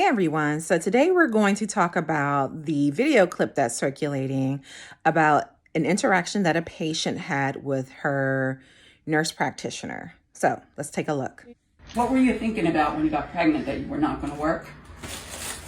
Hey everyone, so today we're going to talk about the video clip that's circulating about an interaction that a patient had with her nurse practitioner. So let's take a look. What were you thinking about when you got pregnant, that you were not going to work?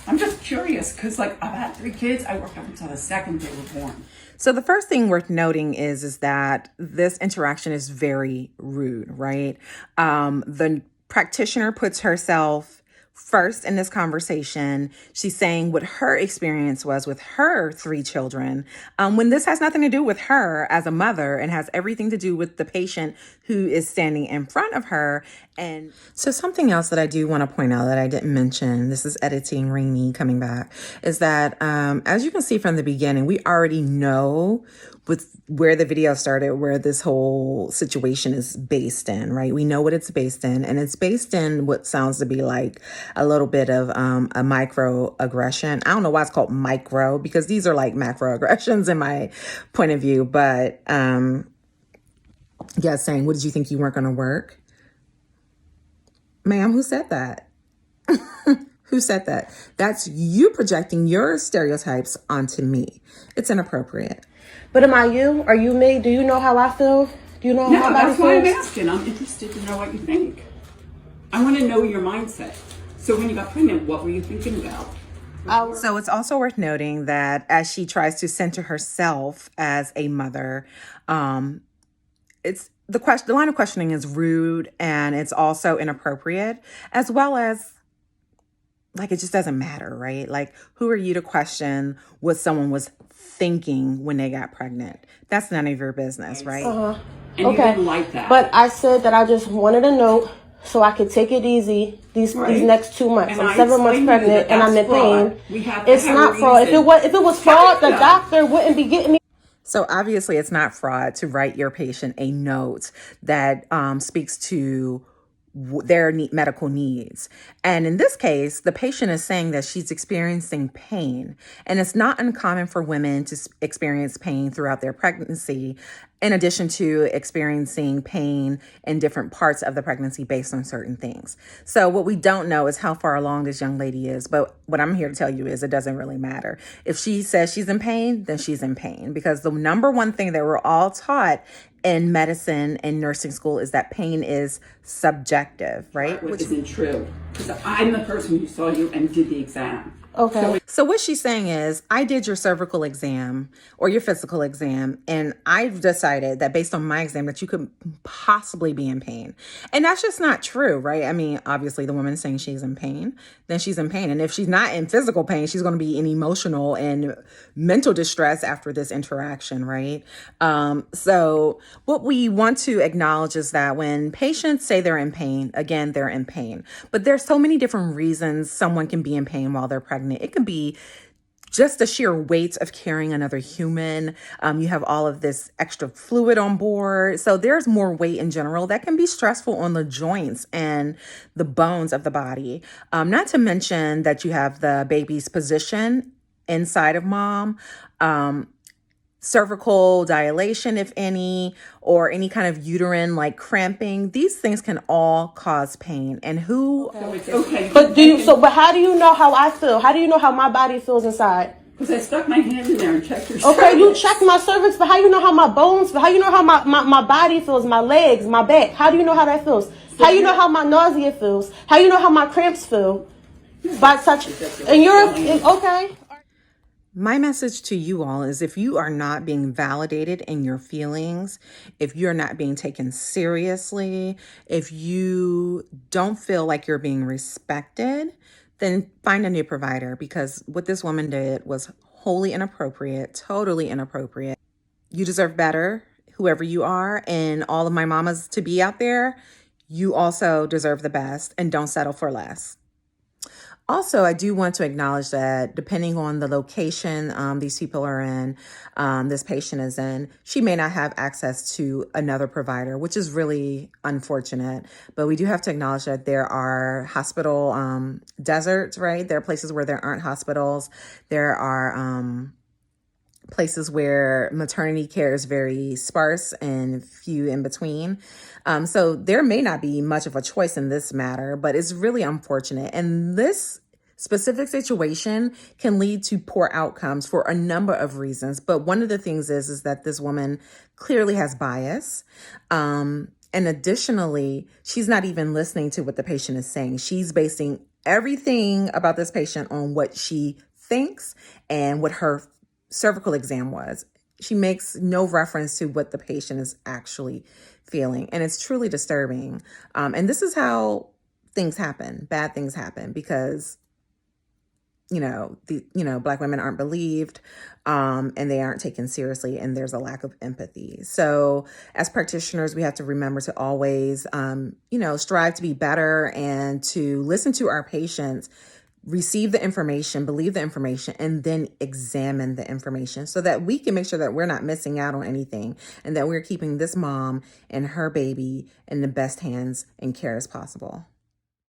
I'm just curious because, I've had 3 kids. I worked up until the second they were born. So the first thing worth noting is that this interaction is very rude, right? The practitioner puts herself first in this conversation. She's saying what her experience was with her 3 children, when this has nothing to do with her as a mother and has everything to do with the patient who is standing in front of her. And so something else that I do want to point out that I didn't mention, this is editing Rainy coming back, is that as you can see from the beginning, we already know with where the video started, where this whole situation is based in, right? We know what it's based in, and it's based in what sounds to be like a little bit of a microaggression. I don't know why it's called micro, because these are like macroaggressions in my point of view. But yeah, saying, what did you think, you weren't going to work? Ma'am, who said that? Who said that? That's you projecting your stereotypes onto me. It's inappropriate. But am I you? Are you me? Do you know how I feel? Do you know how my body feels? No, that's why I'm asking. I'm interested to know what you think. I want to know your mindset. So when you got pregnant, what were you thinking about? So it's also worth noting that as she tries to center herself as a mother, it's the line of questioning is rude, and it's also inappropriate, as well as it just doesn't matter, right? Like, who are you to question what someone was thinking when they got pregnant? That's none of your business, right? And you didn't like that. But I said that I just wanted a note so I could take it easy these next 2 months. I'm 7 months pregnant and I'm in pain. It's not fraud. If it was fraud, the doctor wouldn't be getting me. So obviously it's not fraud to write your patient a note that speaks to their medical needs. And in this case, the patient is saying that she's experiencing pain. And it's not uncommon for women to experience pain throughout their pregnancy, in addition to experiencing pain in different parts of the pregnancy based on certain things. So what we don't know is how far along this young lady is. But what I'm here to tell you is it doesn't really matter. If she says she's in pain, then she's in pain. Because the number one thing that we're all taught in medicine and nursing school is that pain is subjective, right? Which isn't true. Because I'm the person who saw you and did the exam. Okay. So what she's saying is, I did your cervical exam or your physical exam, and I've decided that based on my exam that you could possibly be in pain. And that's just not true, right? I mean, obviously the woman is saying she's in pain, then she's in pain. And if she's not in physical pain, she's going to be in emotional and mental distress after this interaction, right? So what we want to acknowledge is that when patients say they're in pain, again, they're in pain. But there's so many different reasons someone can be in pain while they're pregnant. It can be just the sheer weight of carrying another human. You have all of this extra fluid on board. So there's more weight in general that can be stressful on the joints and the bones of the body. Not to mention that you have the baby's position inside of mom, cervical dilation, if any, or any kind of uterine cramping. These things can all cause pain. And who? Okay. But how do you know how I feel? How do you know how my body feels inside? Because I stuck my hand in there and checked your cervix. Okay, you checked my cervix, but how you know how my bones feel? How you know how my body feels, my legs, my back? How do you know how that feels? How you know how my nausea feels? How you know how my cramps feel? By touch. And you're okay. My message to you all is, if you are not being validated in your feelings, if you're not being taken seriously, if you don't feel like you're being respected, then find a new provider, because what this woman did was wholly inappropriate, totally inappropriate. You deserve better, whoever you are, and all of my mamas to be out there. You also deserve the best, and don't settle for less. Also, I do want to acknowledge that depending on the location these people are in, this patient is in, she may not have access to another provider, which is really unfortunate. But we do have to acknowledge that there are hospital deserts, right? There are places where there aren't hospitals. There are places where maternity care is very sparse and few in between. So there may not be much of a choice in this matter, but it's really unfortunate. And this specific situation can lead to poor outcomes for a number of reasons. But one of the things is that this woman clearly has bias. And additionally, she's not even listening to what the patient is saying. She's basing everything about this patient on what she thinks and what her cervical exam was. She makes no reference to what the patient is actually feeling. And it's truly disturbing. And this is how things happen. Bad things happen because Black women aren't believed, and they aren't taken seriously, and there's a lack of empathy. So as practitioners, we have to remember to always, strive to be better and to listen to our patients, receive the information, believe the information, and then examine the information so that we can make sure that we're not missing out on anything and that we're keeping this mom and her baby in the best hands and care as possible.